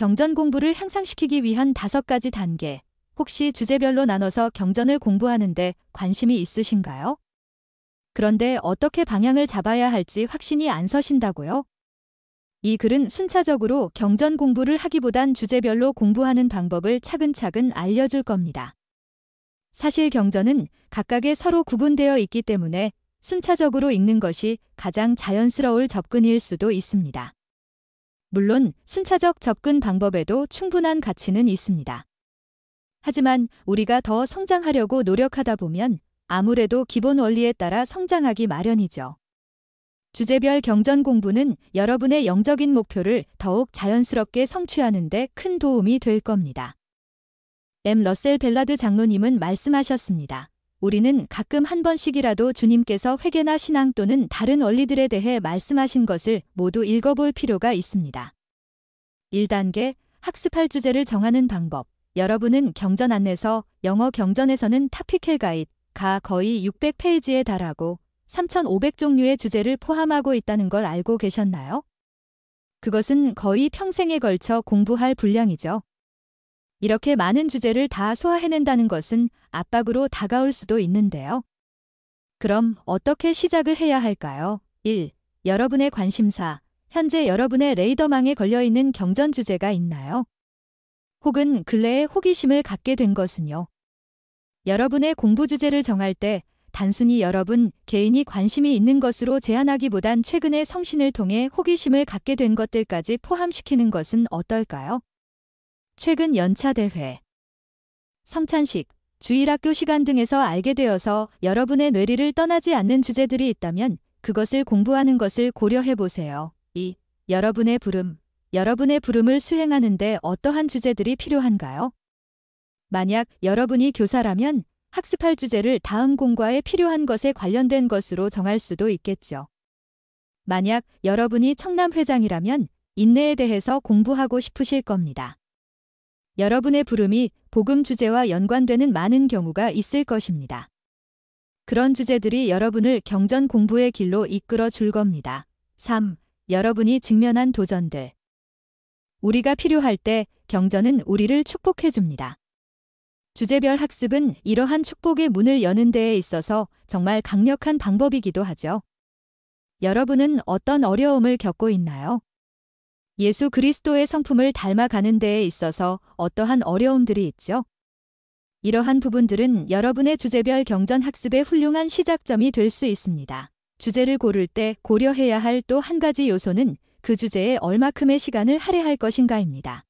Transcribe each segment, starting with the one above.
경전 공부를 향상시키기 위한 5가지 단계. 혹시 주제별로 나눠서 경전을 공부하는데 관심이 있으신가요? 그런데 어떻게 방향을 잡아야 할지 확신이 안 서신다고요? 이 글은 순차적으로 경전 공부를 하기보단 주제별로 공부하는 방법을 차근차근 알려줄 겁니다. 사실 경전은 각각에 서로 구분되어 있기 때문에 순차적으로 읽는 것이 가장 자연스러울 접근일 수도 있습니다. 물론 순차적 접근 방법에도 충분한 가치는 있습니다. 하지만 우리가 더 성장하려고 노력하다 보면 아무래도 기본 원리에 따라 성장하기 마련이죠. 주제별 경전 공부는 여러분의 영적인 목표를 더욱 자연스럽게 성취하는 데 큰 도움이 될 겁니다. 러셀 벨라드 장로님은 말씀하셨습니다. 우리는 가끔 한 번씩이라도 주님께서 회개나 신앙 또는 다른 원리들에 대해 말씀하신 것을 모두 읽어볼 필요가 있습니다. 1단계, 학습할 주제를 정하는 방법. 여러분은 경전 안내서, 영어 경전에서는 타피켈 가이드가 거의 600페이지에 달하고 3,500종류의 주제를 포함하고 있다는 걸 알고 계셨나요? 그것은 거의 평생에 걸쳐 공부할 분량이죠. 이렇게 많은 주제를 다 소화해낸다는 것은 압박으로 다가올 수도 있는데요. 그럼 어떻게 시작을 해야 할까요? 1. 여러분의 관심사. 현재 여러분의 레이더망에 걸려있는 경전 주제가 있나요? 혹은 근래에 호기심을 갖게 된 것은요? 여러분의 공부 주제를 정할 때 단순히 여러분 개인이 관심이 있는 것으로 제한하기보단 최근의 성신을 통해 호기심을 갖게 된 것들까지 포함시키는 것은 어떨까요? 최근 연차 대회, 성찬식, 주일학교 시간 등에서 알게 되어서 여러분의 뇌리를 떠나지 않는 주제들이 있다면 그것을 공부하는 것을 고려해 보세요. 2. 여러분의 부름. 여러분의 부름을 수행하는 데 어떠한 주제들이 필요한가요? 만약 여러분이 교사라면 학습할 주제를 다음 공과에 필요한 것에 관련된 것으로 정할 수도 있겠죠. 만약 여러분이 청남회장이라면 인내에 대해서 공부하고 싶으실 겁니다. 여러분의 부름이 복음 주제와 연관되는 많은 경우가 있을 것입니다. 그런 주제들이 여러분을 경전 공부의 길로 이끌어 줄 겁니다. 3. 여러분이 직면한 도전들. 우리가 필요할 때 경전은 우리를 축복해 줍니다. 주제별 학습은 이러한 축복의 문을 여는 데에 있어서 정말 강력한 방법이기도 하죠. 여러분은 어떤 어려움을 겪고 있나요? 예수 그리스도의 성품을 닮아가는 데에 있어서 어떠한 어려움들이 있죠? 이러한 부분들은 여러분의 주제별 경전 학습의 훌륭한 시작점이 될 수 있습니다. 주제를 고를 때 고려해야 할 또 한 가지 요소는 그 주제에 얼마큼의 시간을 할애할 것인가입니다.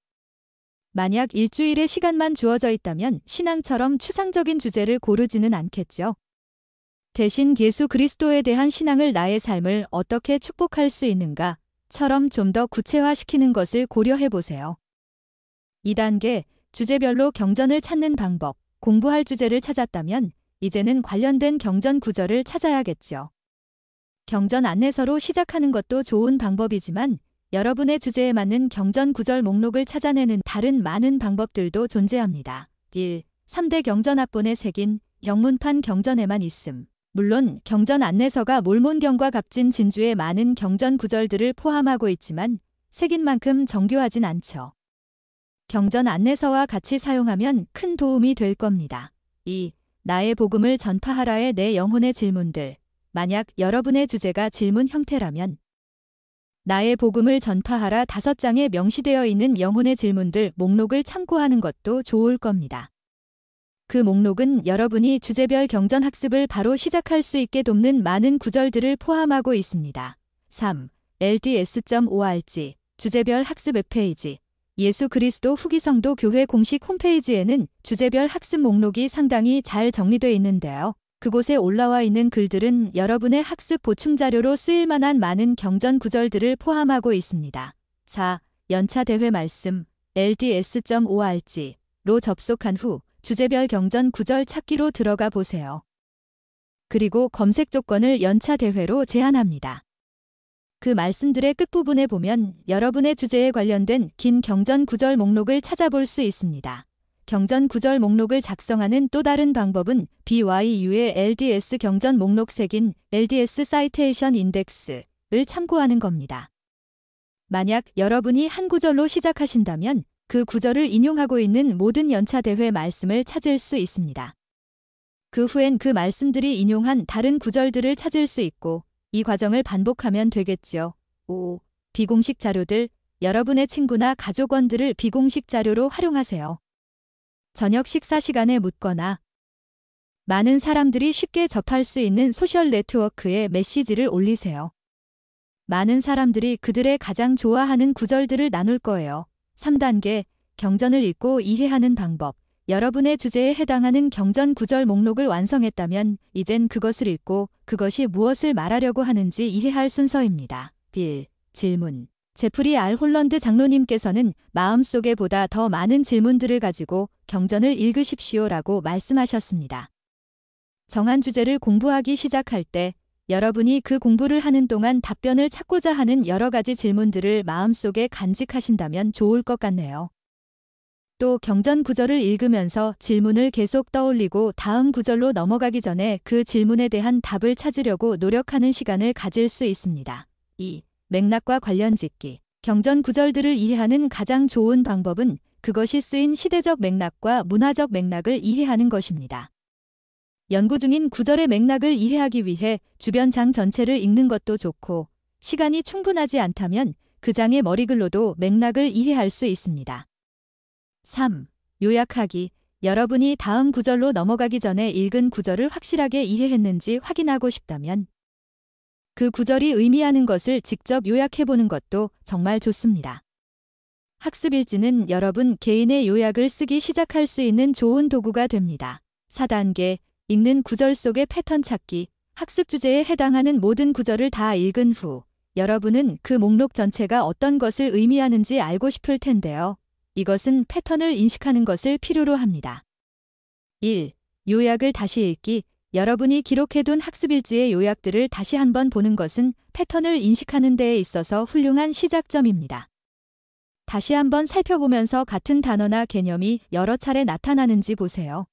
만약 일주일의 시간만 주어져 있다면 신앙처럼 추상적인 주제를 고르지는 않겠죠. 대신 예수 그리스도에 대한 신앙을 나의 삶을 어떻게 축복할 수 있는가? 처럼 좀 더 구체화시키는 것을 고려해 보세요. 2단계, 주제별로 경전을 찾는 방법. 공부할 주제를 찾았다면 이제는 관련된 경전 구절을 찾아야겠죠. 경전 안내서로 시작하는 것도 좋은 방법이지만 여러분의 주제에 맞는 경전 구절 목록을 찾아내는 다른 많은 방법들도 존재합니다. 1. 3대 경전 앞본에 새긴 영문판 경전에만 있음. 물론 경전 안내서가 몰몬경과 값진 진주의 많은 경전 구절들을 포함하고 있지만 새긴 만큼 정교하진 않죠. 경전 안내서와 같이 사용하면 큰 도움이 될 겁니다. 2. 나의 복음을 전파하라의 내 영혼의 질문들. 만약 여러분의 주제가 질문 형태라면 나의 복음을 전파하라 5장에 명시되어 있는 영혼의 질문들 목록을 참고하는 것도 좋을 겁니다. 그 목록은 여러분이 주제별 경전 학습을 바로 시작할 수 있게 돕는 많은 구절들을 포함하고 있습니다. 3. LDS.org 주제별 학습 웹페이지. 예수 그리스도 후기성도 교회 공식 홈페이지에는 주제별 학습 목록이 상당히 잘 정리되어 있는데요. 그곳에 올라와 있는 글들은 여러분의 학습 보충 자료로 쓰일 만한 많은 경전 구절들을 포함하고 있습니다. 4. 연차 대회 말씀 LDS.org로 접속한 후 주제별 경전 구절 찾기로 들어가 보세요. 그리고 검색 조건을 연차 대회로 제한합니다. 그 말씀들의 끝부분에 보면 여러분의 주제에 관련된 긴 경전 구절 목록을 찾아볼 수 있습니다. 경전 구절 목록을 작성하는 또 다른 방법은 BYU의 LDS 경전 목록 새긴 LDS 사이테이션 인덱스를 참고하는 겁니다. 만약 여러분이 한 구절로 시작하신다면 그 구절을 인용하고 있는 모든 연차대회 말씀을 찾을 수 있습니다. 그 후엔 그 말씀들이 인용한 다른 구절들을 찾을 수 있고 이 과정을 반복하면 되겠죠. 5. 비공식 자료들. 여러분의 친구나 가족원들을 비공식 자료로 활용하세요. 저녁 식사 시간에 묻거나 많은 사람들이 쉽게 접할 수 있는 소셜 네트워크에 메시지를 올리세요. 많은 사람들이 그들의 가장 좋아하는 구절들을 나눌 거예요. 3단계, 경전을 읽고 이해하는 방법. 여러분의 주제에 해당하는 경전 구절 목록을 완성했다면 이젠 그것을 읽고 그것이 무엇을 말하려고 하는지 이해할 순서입니다. 빌, 질문. 제프리 R. 홀런드 장로님께서는 마음속에 보다 더 많은 질문들을 가지고 경전을 읽으십시오라고 말씀하셨습니다. 정한 주제를 공부하기 시작할 때 여러분이 그 공부를 하는 동안 답변을 찾고자 하는 여러 가지 질문들을 마음속에 간직하신다면 좋을 것 같네요. 또 경전 구절을 읽으면서 질문을 계속 떠올리고 다음 구절로 넘어가기 전에 그 질문에 대한 답을 찾으려고 노력하는 시간을 가질 수 있습니다. 2. 맥락과 관련 짓기. 경전 구절들을 이해하는 가장 좋은 방법은 그것이 쓰인 시대적 맥락과 문화적 맥락을 이해하는 것입니다. 연구 중인 구절의 맥락을 이해하기 위해 주변 장 전체를 읽는 것도 좋고 시간이 충분하지 않다면 그 장의 머리글로도 맥락을 이해할 수 있습니다. 3. 요약하기. 여러분이 다음 구절로 넘어가기 전에 읽은 구절을 확실하게 이해했는지 확인하고 싶다면 그 구절이 의미하는 것을 직접 요약해보는 것도 정말 좋습니다. 학습일지는 여러분 개인의 요약을 쓰기 시작할 수 있는 좋은 도구가 됩니다. 4단계, 읽는 구절 속의 패턴 찾기. 학습 주제에 해당하는 모든 구절을 다 읽은 후 여러분은 그 목록 전체가 어떤 것을 의미하는지 알고 싶을 텐데요. 이것은 패턴을 인식하는 것을 필요로 합니다. 1. 요약을 다시 읽기. 여러분이 기록해둔 학습일지의 요약들을 다시 한번 보는 것은 패턴을 인식하는 데에 있어서 훌륭한 시작점입니다. 다시 한번 살펴보면서 같은 단어나 개념이 여러 차례 나타나는지 보세요.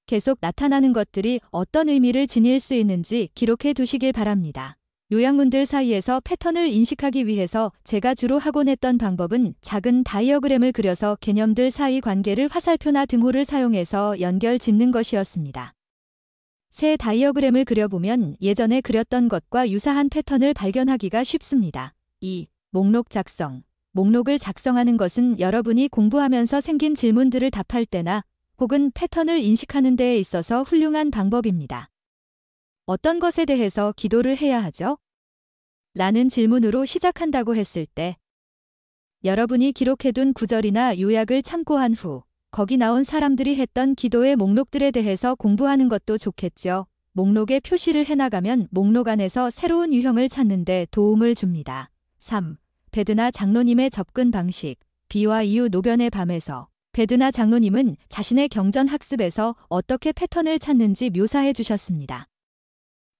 계속 나타나는 것들이 어떤 의미를 지닐 수 있는지 기록해 두시길 바랍니다. 요약문들 사이에서 패턴을 인식하기 위해서 제가 주로 하곤 했던 방법은 작은 다이어그램을 그려서 개념들 사이 관계를 화살표나 등호를 사용해서 연결 짓는 것이었습니다. 새 다이어그램을 그려보면 예전에 그렸던 것과 유사한 패턴을 발견하기가 쉽습니다. 2. 목록 작성. 목록을 작성하는 것은 여러분이 공부하면서 생긴 질문들을 답할 때나 혹은 패턴을 인식하는 데에 있어서 훌륭한 방법입니다. 어떤 것에 대해서 기도를 해야 하죠? 라는 질문으로 시작한다고 했을 때 여러분이 기록해둔 구절이나 요약을 참고한 후 거기 나온 사람들이 했던 기도의 목록들에 대해서 공부하는 것도 좋겠죠. 목록에 표시를 해나가면 목록 안에서 새로운 유형을 찾는 데 도움을 줍니다. 3. 베드나 장로님의 접근 방식. 비와 이유 노변의 밤에서 베드나 장로님은 자신의 경전 학습에서 어떻게 패턴을 찾는지 묘사해 주셨습니다.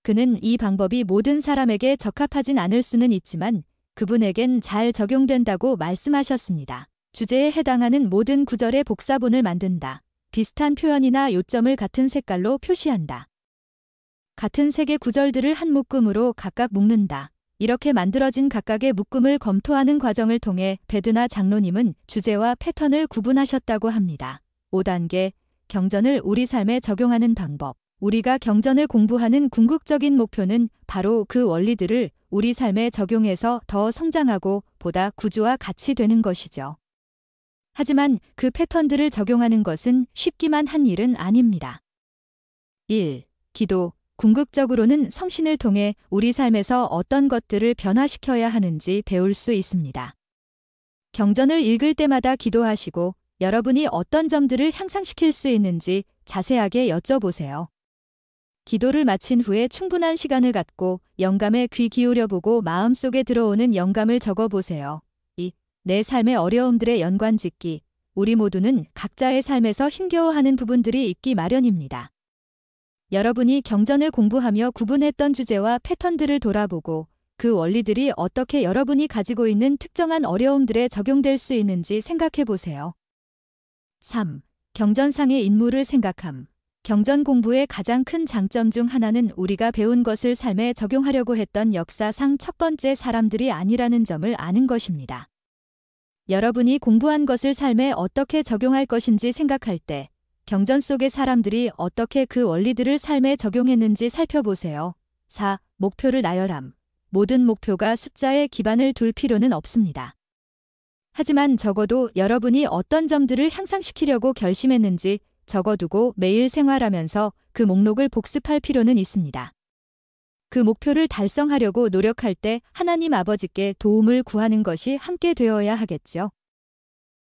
그는 이 방법이 모든 사람에게 적합하진 않을 수는 있지만 그분에겐 잘 적용된다고 말씀하셨습니다. 주제에 해당하는 모든 구절의 복사본을 만든다. 비슷한 표현이나 요점을 같은 색깔로 표시한다. 같은 색의 구절들을 한 묶음으로 각각 묶는다. 이렇게 만들어진 각각의 묶음을 검토하는 과정을 통해 베드나 장로님은 주제와 패턴을 구분하셨다고 합니다. 5단계, 경전을 우리 삶에 적용하는 방법. 우리가 경전을 공부하는 궁극적인 목표는 바로 그 원리들을 우리 삶에 적용해서 더 성장하고 보다 구조화 같이 되는 것이죠. 하지만 그 패턴들을 적용하는 것은 쉽기만 한 일은 아닙니다. 1. 기도. 궁극적으로는 성신을 통해 우리 삶에서 어떤 것들을 변화시켜야 하는지 배울 수 있습니다. 경전을 읽을 때마다 기도하시고 여러분이 어떤 점들을 향상시킬 수 있는지 자세하게 여쭤보세요. 기도를 마친 후에 충분한 시간을 갖고 영감에 귀 기울여보고 마음속에 들어오는 영감을 적어보세요. 2. 내 삶의 어려움들의 연관짓기. 우리 모두는 각자의 삶에서 힘겨워하는 부분들이 있기 마련입니다. 여러분이 경전을 공부하며 구분했던 주제와 패턴들을 돌아보고 그 원리들이 어떻게 여러분이 가지고 있는 특정한 어려움들에 적용될 수 있는지 생각해 보세요. 3. 경전상의 인물을 생각함. 경전 공부의 가장 큰 장점 중 하나는 우리가 배운 것을 삶에 적용하려고 했던 역사상 첫 번째 사람들이 아니라는 점을 아는 것입니다. 여러분이 공부한 것을 삶에 어떻게 적용할 것인지 생각할 때 경전 속의 사람들이 어떻게 그 원리들을 삶에 적용했는지 살펴보세요. 4. 목표를 나열함. 모든 목표가 숫자에 기반을 둘 필요는 없습니다. 하지만 적어도 여러분이 어떤 점들을 향상시키려고 결심했는지 적어두고 매일 생활하면서 그 목록을 복습할 필요는 있습니다. 그 목표를 달성하려고 노력할 때 하나님 아버지께 도움을 구하는 것이 함께 되어야 하겠죠.